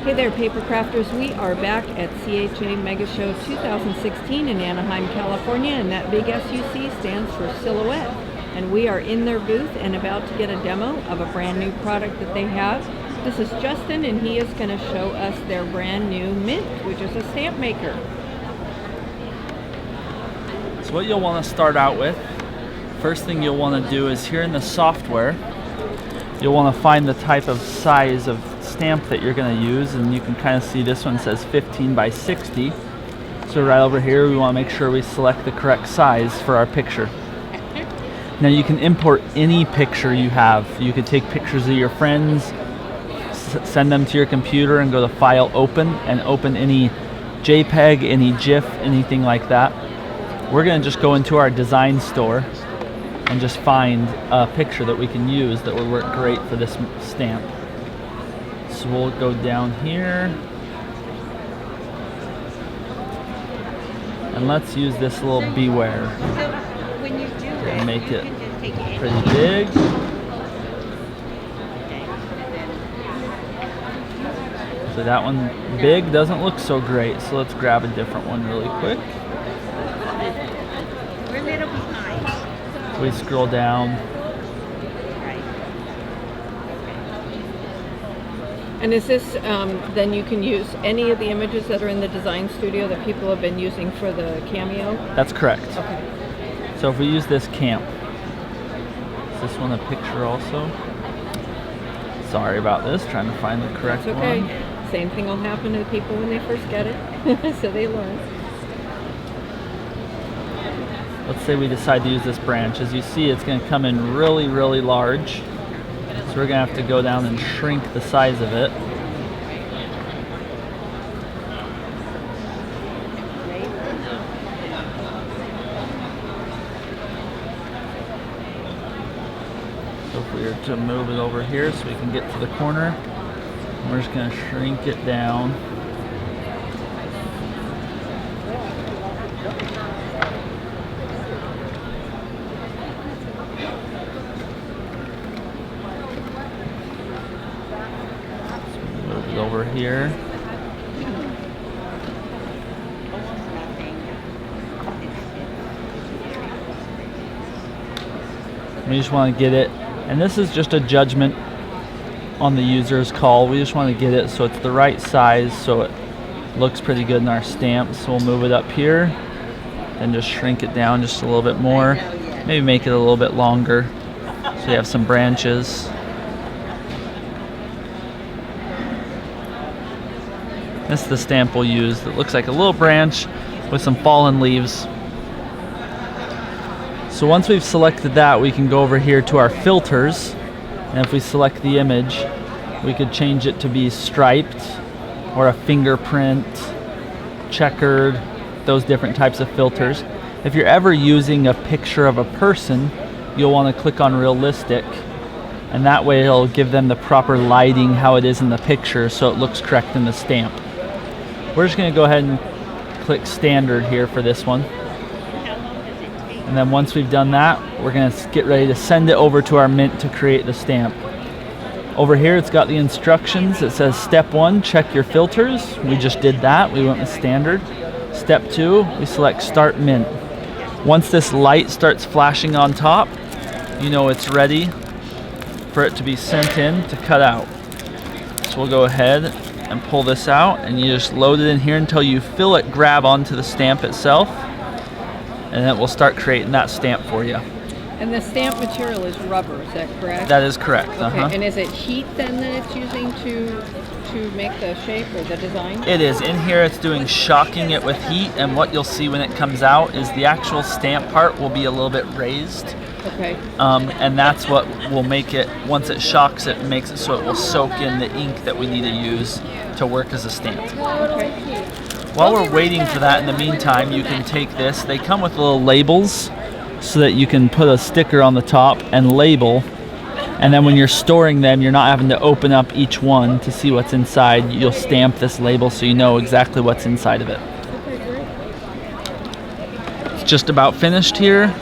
Hey there, Papercrafters. We are back at CHA MegaShow 2016 in Anaheim, California, and that big SUC stands for Silhouette. And we are in their booth and about to get a demo of a brand new product that they have. This is Justin, and he is going to show us their brand new Mint, which is a stamp maker. So what you'll want to start out with, first thing you'll want to do is here in the software, you'll want to find the type of size of stamp that you're going to use, and you can kind of see this one says 15 by 60. So right over here we want to make sure we select the correct size for our picture. Now you can import any picture you have. You could take pictures of your friends, send them to your computer and go to File, Open, and open any JPEG, any GIF, anything like that. We're going to just go into our design store and just find a picture that we can use that would work great for this stamp. So we'll go down here and let's use this little Beware and make it pretty big. So that one big doesn't look so great, so let's grab a different one really quick. We're a little behind. We scroll down. And is this, then you can use any of the images that are in the design studio that people have been using for the Cameo? That's correct. Okay. So if we use this camp, is this one a picture also? Sorry about this, trying to find the correct It's okay. one. Same thing will happen to people when they first get it, so they learn. Let's say we decide to use this branch. As you see, it's going to come in really, really large. So we're going to have to go down and shrink the size of it. So if we were to move it over here so we can get to the corner, we're just going to shrink it down. Move it over here. We just want to get it, and this is just a judgment on the user's call. We just want to get it so it's the right size so it looks pretty good in our stamp. So we'll move it up here and just shrink it down just a little bit more. Maybe make it a little bit longer so you have some branches. This is the stamp we'll use that looks like a little branch with some fallen leaves. So once we've selected that, we can go over here to our filters, and if we select the image, we could change it to be striped or a fingerprint, checkered, those different types of filters. If you're ever using a picture of a person, you'll want to click on realistic, and that way it'll give them the proper lighting how it is in the picture so it looks correct in the stamp. We're just going to go ahead and click standard here for this one. And then once we've done that, we're going to get ready to send it over to our Mint to create the stamp. Over here it's got the instructions. It says step 1, check your filters. We just did that. We went with standard. Step 2, we select start Mint. Once this light starts flashing on top, you know it's ready for it to be sent in to cut out. So we'll go ahead and pull this out, and you just load it in here until you feel it grab onto the stamp itself, and then we'll start creating that stamp for you. And the stamp material is rubber, is that correct? That is correct. Okay, and is it heat then that it's using to make the shape or the design? It is. In here it's doing shocking it with heat, and what you'll see when it comes out is the actual stamp part will be a little bit raised. Okay. And that's what will make it, once it shocks it, makes it so it will soak in the ink that we need to use to work as a stamp. Okay. While we're waiting for that, in the meantime, you can take this. They come with little labels so that you can put a sticker on the top and label. And then when you're storing them, you're not having to open up each one to see what's inside. You'll stamp this label so you know exactly what's inside of it. Okay, great. It's just about finished here.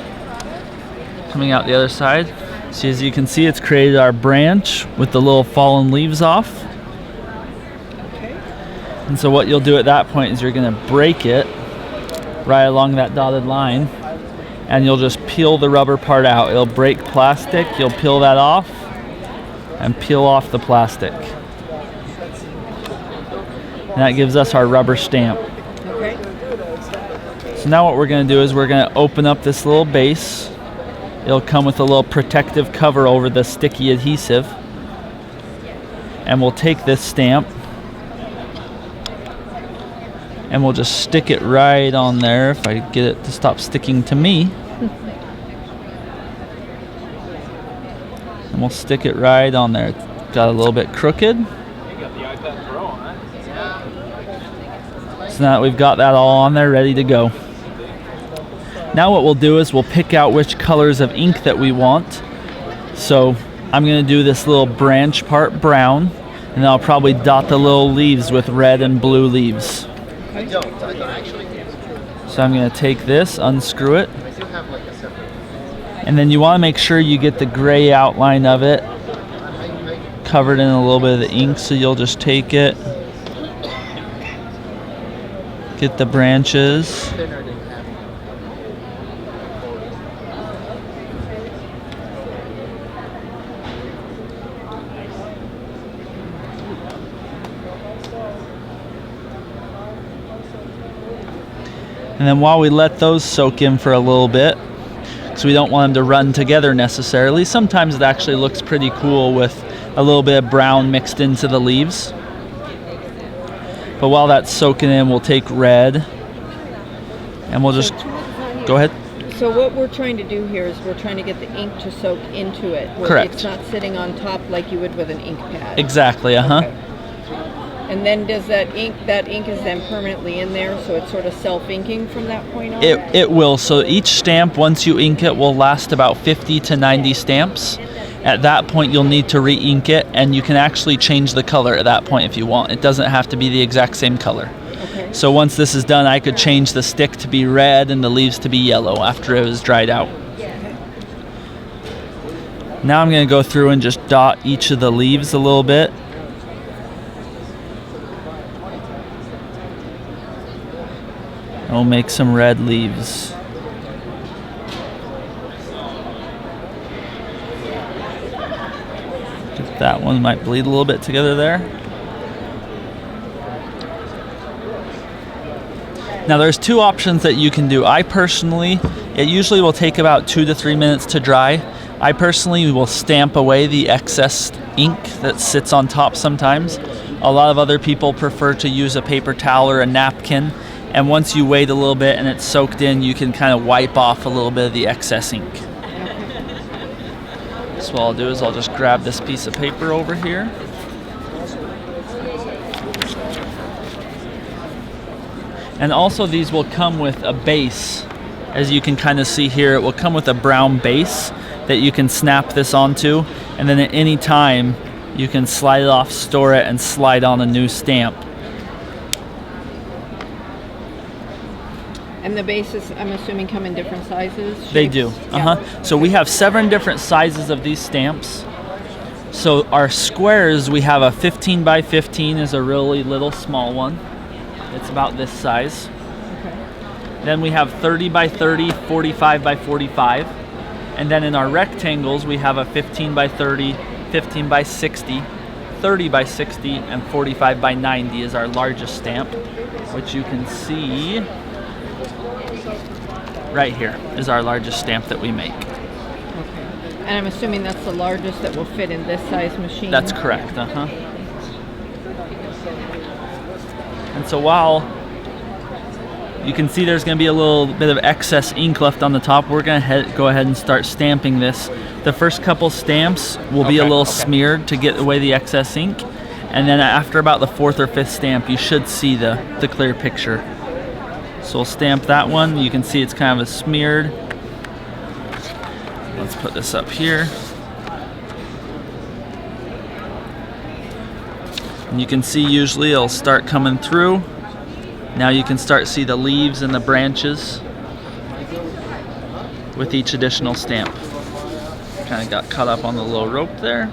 Coming out the other side. So as you can see, it's created our branch with the little fallen leaves off. Okay. And so what you'll do at that point is you're going to break it right along that dotted line, and you'll just peel the rubber part out. It'll break plastic, you'll peel that off, and peel off the plastic. And that gives us our rubber stamp. Okay. So now what we're going to do is we're going to open up this little base. It'll come with a little protective cover over the sticky adhesive. And we'll take this stamp and we'll just stick it right on there if I get it to stop sticking to me. And we'll stick it right on there. It's got a little bit crooked. So now that we've got that all on there, ready to go. Now what we'll do is we'll pick out which colors of ink that we want. So I'm going to do this little branch part brown, and then I'll probably dot the little leaves with red and blue leaves. So I'm going to take this, unscrew it, and then you want to make sure you get the gray outline of it covered in a little bit of the ink. So you'll just take it, get the branches, and then while we let those soak in for a little bit, because we don't want them to run together necessarily, sometimes it actually looks pretty cool with a little bit of brown mixed into the leaves. But while that's soaking in, we'll take red and we'll just go ahead. So what we're trying to do here is we're trying to get the ink to soak into it. Where Correct. It's not sitting on top like you would with an ink pad. Exactly, Okay. And then does that ink is then permanently in there, so it's sort of self-inking from that point on? It will. So each stamp, once you ink it, will last about 50 to 90 stamps. At that point, you'll need to re-ink it, and you can actually change the color at that point if you want. It doesn't have to be the exact same color. Okay. So once this is done, I could change the stick to be red and the leaves to be yellow after it was dried out. Now I'm going to go through and just dot each of the leaves a little bit. And we'll make some red leaves. That one might bleed a little bit together there. Now there's two options that you can do. I personally, it usually will take about 2 to 3 minutes to dry. I personally will stamp away the excess ink that sits on top sometimes. A lot of other people prefer to use a paper towel or a napkin, and once you wait a little bit and it's soaked in, you can kind of wipe off a little bit of the excess ink. So what I'll do is I'll just grab this piece of paper over here. And also these will come with a base. As you can kind of see here, it will come with a brown base that you can snap this onto, and then at any time you can slide it off, store it, and slide on a new stamp. And the bases, I'm assuming, come in different sizes? They shapes? do. Yeah. So we have 7 different sizes of these stamps. So our squares, we have a 15 by 15 is a really little small one. It's about this size. Okay. Then we have 30 by 30, 45 by 45. And then in our rectangles, we have a 15 by 30, 15 by 60, 30 by 60, and 45 by 90 is our largest stamp, which you can see right here is our largest stamp that we make. Okay. And I'm assuming that's the largest that will fit in this size machine? That's correct, And so while you can see there's going to be a little bit of excess ink left on the top, we're going to go ahead and start stamping this. The first couple stamps will be a little smeared to get away the excess ink, and then after about the 4th or 5th stamp, you should see the clear picture. So we'll stamp that one. You can see it's kind of a smeared. Let's put this up here. And you can see usually it'll start coming through. Now you can start see the leaves and the branches with each additional stamp. Kind of got caught up on the little rope there.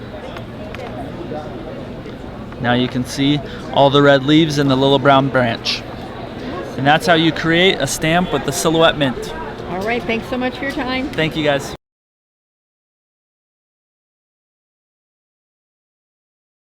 Now you can see all the red leaves and the little brown branch. And that's how you create a stamp with the Silhouette mint. All right, thanks so much for your time. Thank you guys.